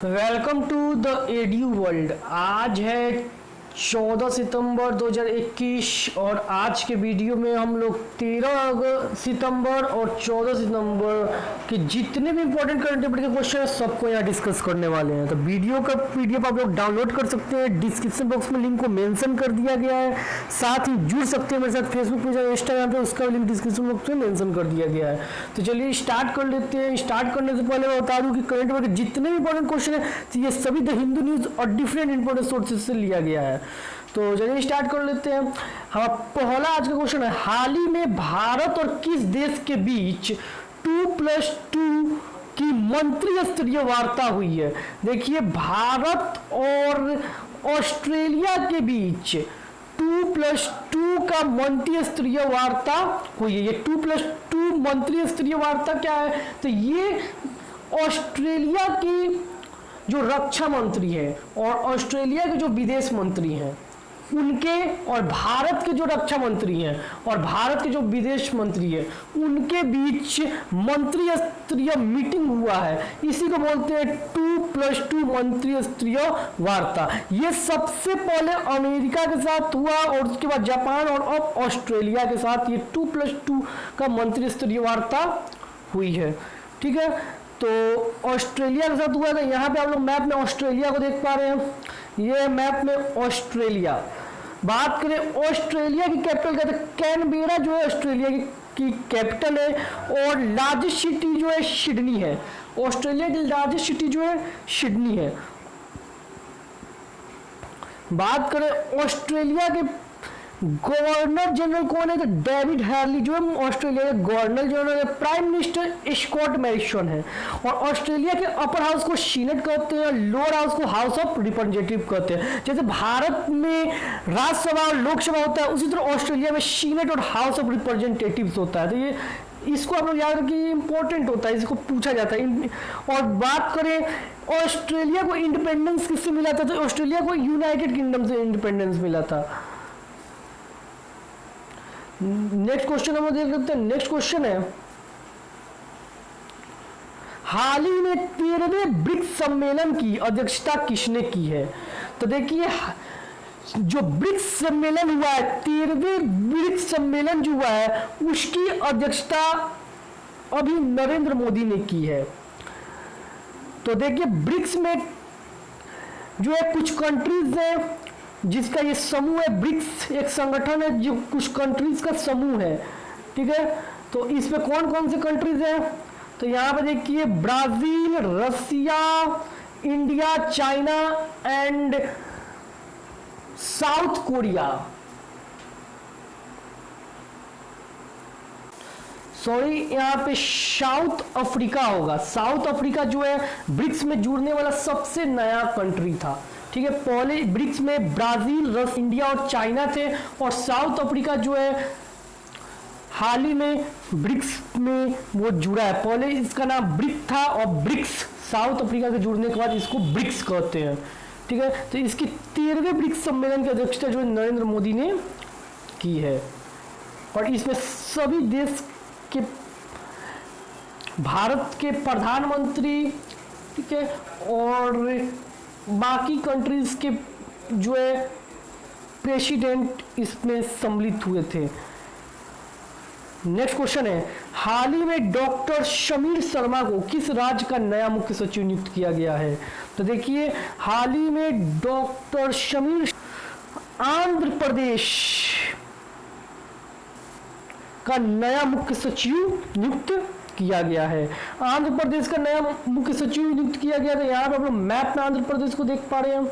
Welcome to the edu world. आज है 14 सितंबर 2021 और आज के वीडियो में हम लोग 13 सितंबर और 14 सितंबर के जितने भी इंपॉर्टेंट करंट अफेयर के क्वेश्चन है सबको यहाँ डिस्कस करने वाले हैं। तो वीडियो का पीडीएफ आप लोग डाउनलोड कर सकते हैं, डिस्क्रिप्शन बॉक्स में लिंक को मेंशन कर दिया गया है। साथ ही जुड़ सकते हैं मेरे साथ फेसबुक पेज और इंस्टाग्राम पे, उसका लिंक डिस्क्रिप्शन बॉक्स में मेंशन कर दिया गया है। तो चलिए स्टार्ट कर लेते हैं। स्टार्ट करने से पहले मैं बता दूं कि करंट अफेयर के जितने भी इंपॉर्टेंट क्वेश्चन है ये सभी द हिंदू न्यूज और डिफरेंट इंपॉर्टेंट सोर्सेज से लिया गया है। तो चलिए स्टार्ट कर लेते हैं। हमारा पहला आज का क्वेश्चन है, हाल ही में भारत और किस देश के बीच 2+2 की मंत्री स्तरीय वार्ता हुई है? देखिए, भारत और ऑस्ट्रेलिया के बीच 2+2 का मंत्री स्तरीय वार्ता हुई है। ये 2+2 मंत्री स्तरीय वार्ता क्या है? तो ये ऑस्ट्रेलिया की जो रक्षा मंत्री है और ऑस्ट्रेलिया के जो विदेश मंत्री हैं उनके और भारत के जो रक्षा मंत्री हैं और भारत के जो विदेश मंत्री हैं उनके बीच मंत्री स्तरीय मीटिंग हुआ है। इसी को बोलते हैं 2+2 मंत्री स्तरीय वार्ता। ये सबसे पहले अमेरिका के साथ हुआ और उसके बाद जापान और अब ऑस्ट्रेलिया के साथ ये 2+2 का मंत्री स्तरीय वार्ता हुई है। ठीक है, तो ऑस्ट्रेलिया के साथ हुआ था। यहाँ पे आप लोग मैप में ऑस्ट्रेलिया को देख पा रहे हैं, ये मैप में ऑस्ट्रेलिया। बात करें ऑस्ट्रेलिया की कैपिटल कहते हैं कैनबेरा, जो है ऑस्ट्रेलिया की कैपिटल है और लार्जेस्ट सिटी जो है सिडनी है। ऑस्ट्रेलिया की लार्जेस्ट सिटी जो है सिडनी है। बात करें ऑस्ट्रेलिया के गवर्नर जनरल कौन है? तो डेविड हैरली जो है ऑस्ट्रेलिया के गवर्नर जनरल है। प्राइम मिनिस्टर स्कॉट मैरिसन है। और ऑस्ट्रेलिया के अपर हाउस को सीनेट कहते हैं, लोअर हाउस को हाउस ऑफ रिप्रेजेंटेटिव कहते हैं। जैसे भारत में राज्यसभा और लोकसभा होता है उसी तरह ऑस्ट्रेलिया में सीनेट और हाउस ऑफ रिप्रेजेंटेटिव्स होता है। तो ये इसको आप लोग याद रखिए, इंपॉर्टेंट होता है, इसको पूछा जाता है। और बात करें ऑस्ट्रेलिया को इंडिपेंडेंस किससे मिला था? तो ऑस्ट्रेलिया को यूनाइटेड किंगडम से इंडिपेंडेंस मिला था। नेक्स्ट क्वेश्चन हम देख लेते हैं। नेक्स्ट क्वेश्चन है, हाल ही में 13वें ब्रिक्स सम्मेलन की अध्यक्षता किसने की है? तो देखिए, जो ब्रिक्स सम्मेलन हुआ है, 13वें ब्रिक्स सम्मेलन जो हुआ है उसकी अध्यक्षता अभी नरेंद्र मोदी ने की है। तो देखिए, ब्रिक्स में जो है कुछ कंट्रीज है जिसका ये समूह है। ब्रिक्स एक संगठन है जो कुछ कंट्रीज का समूह है। ठीक है, तो इसमें कौन कौन से कंट्रीज हैं? तो यहाँ पे देखिए, Brazil, Russia, India, China and South Korea. Sorry, यहाँ पे साउथ अफ्रीका होगा। साउथ अफ्रीका जो है ब्रिक्स में जुड़ने वाला सबसे नया कंट्री था। ठीक है, पहले ब्रिक्स में ब्राजील, रस, इंडिया और चाइना थे और साउथ अफ्रीका जो है हाल ही में ब्रिक्स में वो जुड़ा है। पहले इसका नाम ब्रिक था और ब्रिक्स साउथ अफ्रीका के जुड़ने के बाद इसको ब्रिक्स कहते हैं। ठीक है, तो इसकी 13वें ब्रिक्स सम्मेलन की अध्यक्षता जो है नरेंद्र मोदी ने की है और इसमें सभी देश के भारत के प्रधानमंत्री, ठीक है, और बाकी कंट्रीज के जो है प्रेसिडेंट इसमें सम्मिलित हुए थे। नेक्स्ट क्वेश्चन है, हाल ही में डॉक्टर समीर शर्मा को किस राज्य का नया मुख्य सचिव नियुक्त किया गया है? तो देखिए, हाल ही में डॉक्टर समीर आंध्र प्रदेश का नया मुख्य सचिव नियुक्त किया गया है। आंध्र प्रदेश का नया मुख्य सचिव नियुक्त किया गया था। यहाँ पे आप लोग मैप में आंध्र प्रदेश को देख पा रहे हैं।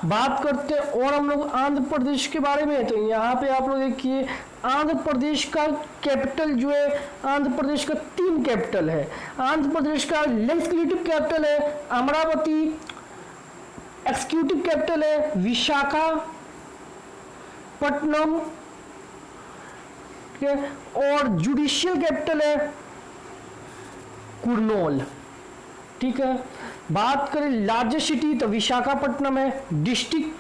बात करते हैं और हम लोग आंध्र प्रदेश के बारे में। तो यहाँ पे आप लोग देखिए, आंध्र प्रदेश का कैपिटल जो है, आंध्र प्रदेश का 3 कैपिटल है। आंध्र प्रदेश का लेजिस्लेटिव कैपिटल है अमरावती, एक्सिक्यूटिव कैपिटल है विशाखापट्टनम और जुडिशियल कैपिटल है कुर्नूल। ठीक है, बात करें लार्जेस्ट सिटी तो विशाखापट्टनम है। डिस्ट्रिक्ट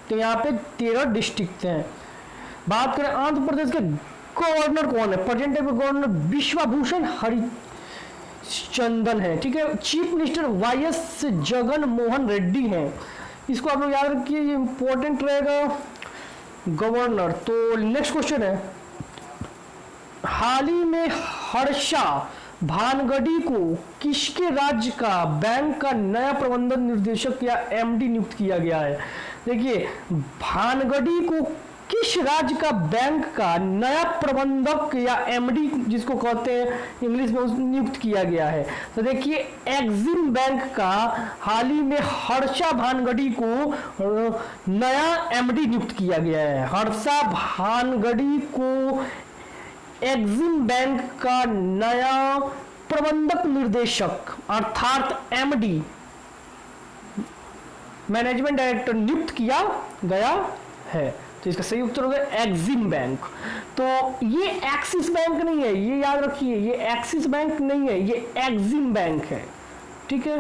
तो यहाँ पे 13 डिस्ट्रिक्ट हैं। बात करें आंध्र प्रदेश के गवर्नर कौन है? प्रेजेंट गवर्नर विश्वभूषण चंदन है, ठीक है। चीफ मिनिस्टर वाईएस जगन मोहन रेड्डी हैं, इसको आप लोग याद रखिए, ये इंपॉर्टेंट रहेगा। गवर्नर। तो नेक्स्ट क्वेश्चन है, हाल ही में हर्षा भानगड़ी को किसके राज्य का बैंक का नया प्रबंधन निर्देशक या एमडी नियुक्त किया गया है? देखिए, भानगड़ी को किस राज्य का बैंक का नया प्रबंधक या एमडी जिसको कहते हैं इंग्लिश में नियुक्त किया गया है? तो देखिए, एक्सिम बैंक का हाल ही में हर्षा भानगड़ी को नया एमडी नियुक्त किया गया है। हर्षा भानगड़ी को एक्सिम बैंक का नया प्रबंधक निर्देशक अर्थात एमडी, मैनेजमेंट डायरेक्टर नियुक्त किया गया है। तो इसका सही उत्तर होगा एक्सिम बैंक। तो ये एक्सिस बैंक नहीं है, ये याद रखिए, ये एक्सिस बैंक नहीं है, ये एक्सिम बैंक है, ठीक है,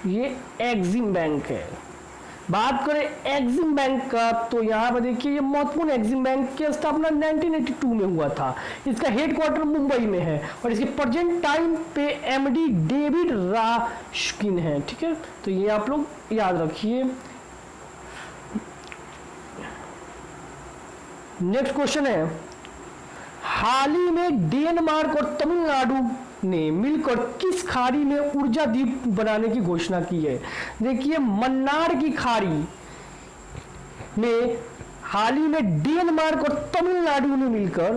ये एक्सिम बैंक है। बात करें एक्सिम बैंक का, तो यहाँ पर देखिए, ये महत्वपूर्ण एक्सिम बैंक की स्थापना 1982 में हुआ था। इसका हेडक्वार्टर मुंबई में है और इसके प्रेजेंट टाइम पे एमडी डेविड रास्किन है, ठीक है। तो ये आप लोग याद रखिए। नेक्स्ट क्वेश्चन है, हाल ही में डेनमार्क और तमिलनाडु ने मिलकर किस खाड़ी में ऊर्जा द्वीप बनाने की घोषणा की है? देखिए, मन्नार की खाड़ी में हाल ही में डेनमार्क और तमिलनाडु ने मिलकर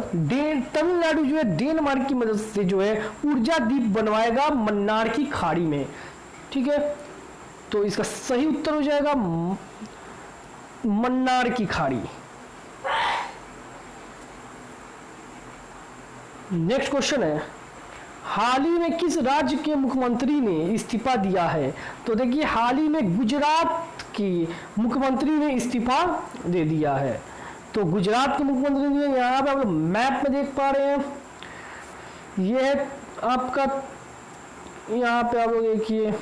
तमिलनाडु जो है डेनमार्क की मदद से जो है ऊर्जा द्वीप बनवाएगा मन्नार की खाड़ी में, ठीक है। तो इसका सही उत्तर हो जाएगा मन्नार की खाड़ी। नेक्स्ट क्वेश्चन है, हाल ही में किस राज्य के मुख्यमंत्री ने इस्तीफा दिया है? तो देखिए, हाल ही में गुजरात की मुख्यमंत्री ने इस्तीफा दे दिया है। तो गुजरात के मुख्यमंत्री ने, यहाँ पे आप लोग मैप में देख पा रहे हैं, ये है आपका, यहाँ पे आप लोग देखिए,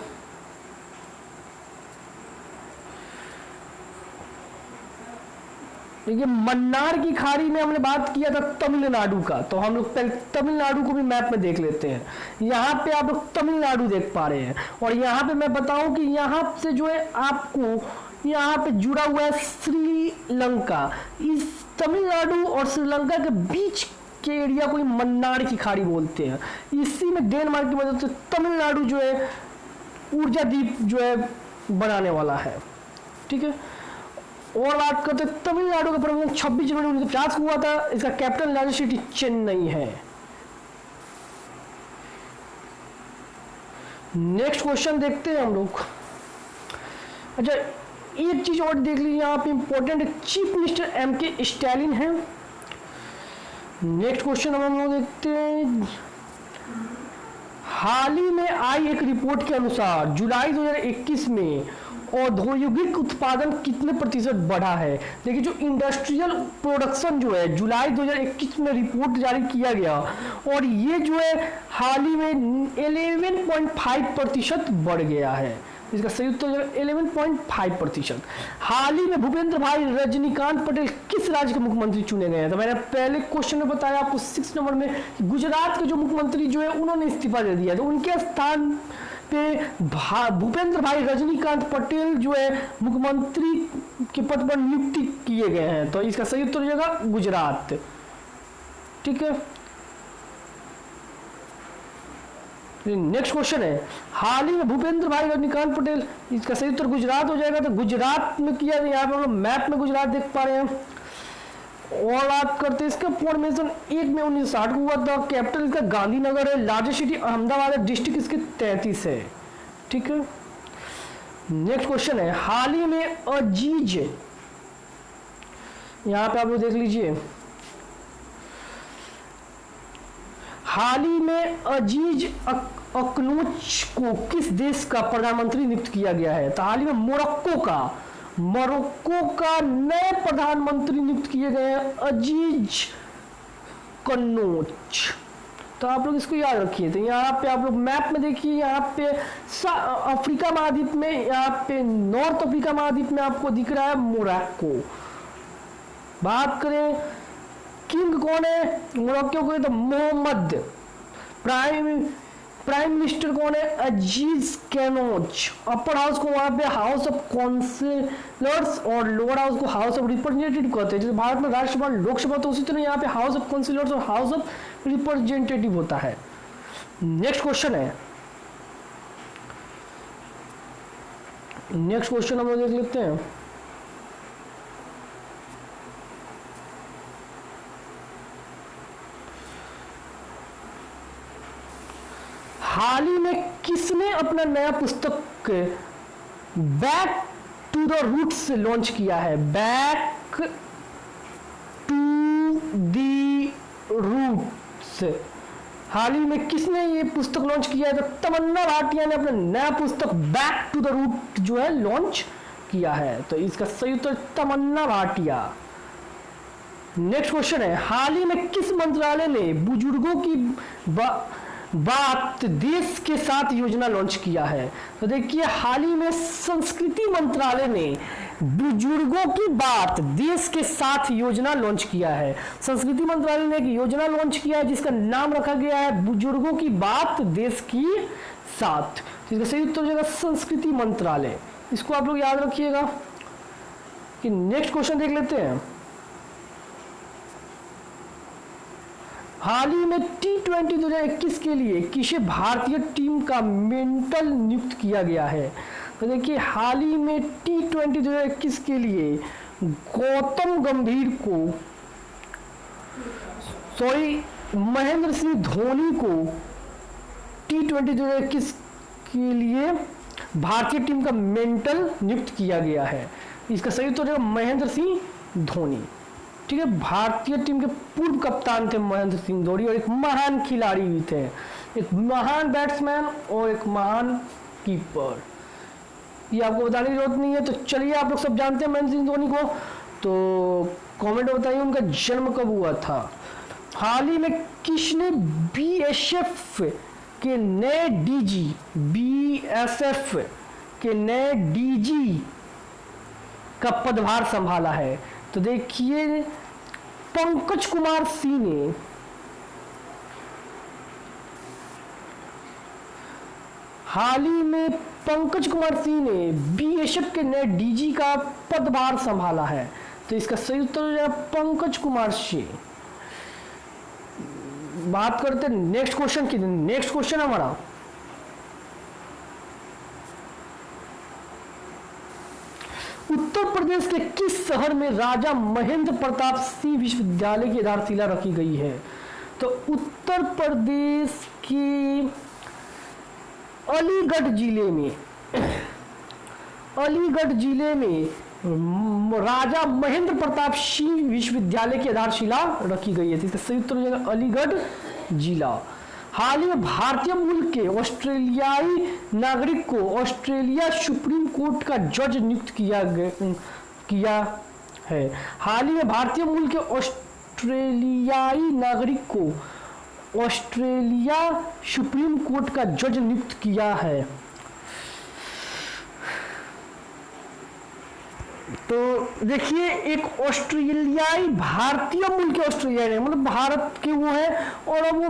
देखिए मन्नार की खाड़ी में हमने बात किया था तमिलनाडु का, तो हम लोग पहले तमिलनाडु को भी मैप में देख लेते हैं। यहाँ पे आप लोग तमिलनाडु देख पा रहे हैं और यहाँ पे मैं बताऊं कि यहाँ से जो है आपको यहाँ पे जुड़ा हुआ है श्रीलंका। इस तमिलनाडु और श्रीलंका के बीच के एरिया को मन्नार की खाड़ी बोलते हैं। इसी में डेनमार्क की मदद से तमिलनाडु जो है ऊर्जा द्वीप जो है बनाने वाला है, ठीक है। और बात करते हैं, तमिलनाडु का प्रबंधन 26 जनवरी 1950 को हुआ था। इसका कैपिटल राजधानी चेन्नई है। नेक्स्ट क्वेश्चन देखते हैं हम लोग। अच्छा, एक चीज और देख लीजिए, यहाँ पे इंपॉर्टेंट है, चीफ मिनिस्टर एमके स्टालिन है। नेक्स्ट क्वेश्चन हम लोग देखते हैं, हाल ही में आई एक रिपोर्ट के अनुसार जुलाई 2021 में औद्योगिक उत्पादन कितने प्रतिशत बढ़ा है? देखिए, जो इंडस्ट्रियल प्रोडक्शन जो है जुलाई 2021 में रिपोर्ट जारी किया गया और ये जो है हाल ही में 11.5% बढ़ गया है। इसका सही उत्तर 11.5%। हाल ही में भूपेंद्र भाई रजनीकांत पटेल किस राज्य के मुख्यमंत्री चुने गए हैं? तो मैंने पहले क्वेश्चन में बताया आपको 6 नंबर में, गुजरात के जो मुख्यमंत्री जो है उन्होंने इस्तीफा दे दिया, तो उनके स्थान पे भूपेंद्र भाई रजनीकांत पटेल जो है मुख्यमंत्री के पद पर नियुक्ति किए गए हैं। तो इसका सही उत्तर हो जाएगा गुजरात, ठीक है। नेक्स्ट क्वेश्चन है, हाल ही में भूपेंद्र भाई रजनीकांत पटेल, इसका सही उत्तर गुजरात हो जाएगा। तो गुजरात में किया, यहाँ पे हम लोग मैप में गुजरात देख पा रहे हैं। और बात करते हैं, इसका फॉर्मेशन 1 में 1960 को हुआ था। कैपिटल इसका गांधीनगर है। लार्जेस्ट सिटी अहमदाबाद है। डिस्ट्रिक्ट इसके 33 है, ठीक है। नेक्स्ट क्वेश्चन है, हाल ही में अजीज, यहाँ पे आप लोग देख लीजिए, हाल ही में अजीज अकनौच को किस देश का प्रधानमंत्री नियुक्त किया गया है? तो हाल ही में मोरक्को का नए प्रधानमंत्री नियुक्त किए गए हैं अजीज कन्नौच। तो आप लोग इसको याद रखिए। तो यहाँ पे आप लोग मैप में देखिए, यहाँ पे अफ्रीका महाद्वीप में, यहाँ पे नॉर्थ अफ्रीका महाद्वीप में आपको दिख रहा है मोरक्को। बात करें किंग कौन है मोरक्को को, तो मोहम्मद प्राइम प्राइम मिनिस्टर कौन है? अजीज कैनोज। अपर हाउस को वहां पे हाउस ऑफ काउंसिलर्स और लोअर हाउस को हाउस ऑफ रिप्रेजेंटेटिव कहते हैं। जैसे भारत में राज्यसभा लोकसभा, तो उसी तरह यहाँ पे हाउस ऑफ काउंसिलर्स और हाउस ऑफ रिप्रेजेंटेटिव होता है। नेक्स्ट क्वेश्चन है, नेक्स्ट क्वेश्चन हम लोग देख लेते हैं। हाल ही में किसने अपना नया पुस्तक back to the roots launch किया है? बैक टू द रूट्स हाल ही में किसने ये पुस्तक लॉन्च किया है? तो तमन्ना भाटिया ने अपना नया पुस्तक बैक टू द रूट जो है लॉन्च किया है। तो इसका सही उत्तर तमन्ना भाटिया। नेक्स्ट क्वेश्चन है, हाल ही में किस मंत्रालय ने बुजुर्गों की बात देश के साथ योजना लॉन्च किया है? तो देखिए, हाल ही में संस्कृति मंत्रालय ने बुजुर्गों की बात देश के साथ योजना लॉन्च किया है। संस्कृति मंत्रालय ने एक योजना लॉन्च किया है जिसका नाम रखा गया है बुजुर्गों की बात देश की साथ। इसका सही उत्तर हो जाएगा संस्कृति मंत्रालय। इसको आप लोग याद रखिएगा। कि नेक्स्ट क्वेश्चन देख लेते हैं। हाल ही में T20 2021 के लिए किसे भारतीय टीम का मेंटल नियुक्त किया गया है? तो देखिए, हाल ही में T20 2021 के लिए गौतम गंभीर को, महेंद्र सिंह धोनी को T20 2021 के लिए भारतीय टीम का मेंटल नियुक्त किया गया है। इसका सही उत्तर है महेंद्र सिंह धोनी। ठीक है, भारतीय टीम के पूर्व कप्तान थे महेंद्र सिंह धोनी और एक महान खिलाड़ी भी थे, एक महान बैट्समैन और एक महान कीपर। ये आपको बताने की जरूरत नहीं है। तो चलिए, आप लोग सब जानते हैं महेंद्र सिंह धोनी को, तो कमेंट में बताइए उनका जन्म कब हुआ था। हाल ही में किसने बीएसएफ के नए डीजी, बीएसएफ के नए डीजी का पदभार संभाला है? तो देखिए, पंकज कुमार सिंह ने हाल ही में पंकज कुमार सिंह ने बीएसएफ के नए डीजी का पदभार संभाला है। तो इसका सही उत्तर हो जाएगा पंकज कुमार सिंह। बात करते हैं नेक्स्ट क्वेश्चन की। नेक्स्ट क्वेश्चन हमारा, उत्तर प्रदेश के किस शहर में राजा महेंद्र प्रताप सिंह विश्वविद्यालय की आधारशिला रखी गई है? तो उत्तर प्रदेश के अलीगढ़ जिले में राजा महेंद्र प्रताप सिंह विश्वविद्यालय की आधारशिला रखी गई है। इसका सही उत्तर हो जाएगा अलीगढ़ जिला। हाल ही में भारतीय मूल के ऑस्ट्रेलियाई नागरिक को ऑस्ट्रेलिया सुप्रीम कोर्ट का जज नियुक्त किया है। हाल ही में भारतीय मूल के ऑस्ट्रेलियाई नागरिक को ऑस्ट्रेलिया सुप्रीम कोर्ट का जज नियुक्त किया है। तो देखिए, एक ऑस्ट्रेलियाई, भारतीय मूल के ऑस्ट्रेलियाई, मतलब भारत के वो है और अब वो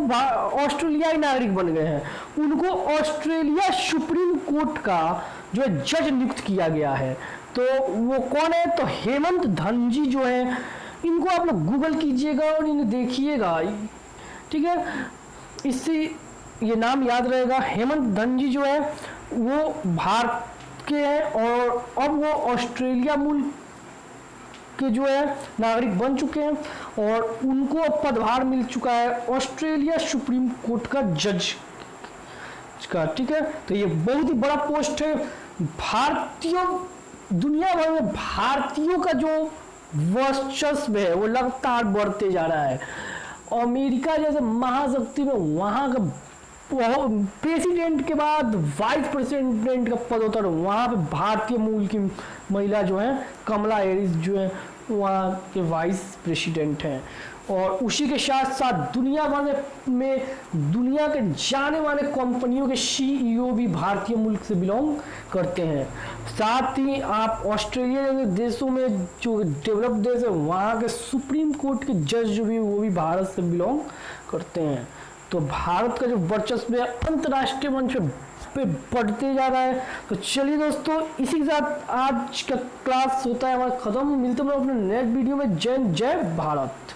ऑस्ट्रेलियाई नागरिक बन गए हैं, उनको ऑस्ट्रेलिया सुप्रीम कोर्ट का जो है जज नियुक्त किया गया है। तो वो कौन है? तो हेमंत धनजी जो है, इनको आप लोग गूगल कीजिएगा और इन्हें देखिएगा। ठीक है, इससे ये नाम याद रहेगा। हेमंत धनजी जो है वो भारत के हैं और अब वो ऑस्ट्रेलिया मूल के जो है नागरिक बन चुके हैं और उनको अब पदभार मिल चुका है ऑस्ट्रेलिया सुप्रीम कोर्ट का जज का। ठीक है, तो ये बहुत ही बड़ा पोस्ट है। भारतीय, दुनिया भर में भारतीयों का जो वर्चस्व है वो लगातार बढ़ते जा रहा है। अमेरिका जैसे महाशक्ति में वहां का प्रेसिडेंट के बाद वाइस प्रेसिडेंट का पद होता है, वहाँ पे भारतीय मूल की महिला जो है कमला हैरिस जो है वहाँ के वाइस प्रेसिडेंट हैं। और उसी के साथ साथ दुनिया भर में दुनिया के जाने माने कंपनियों के सीईओ भी भारतीय मुल्क से बिलोंग करते हैं। साथ ही आप ऑस्ट्रेलिया जैसे देशों में जो डेवलप देश है वहाँ के सुप्रीम कोर्ट के जज जो भी वो भी भारत से बिलोंग करते हैं। तो भारत का जो वर्चस्व है अंतर्राष्ट्रीय मंच पे बढ़ते जा रहा है। तो चलिए दोस्तों, इसी के साथ आज का क्लास होता है हमारा खत्म। मिलते हैं अपने नेक्स्ट वीडियो में। जय जय भारत।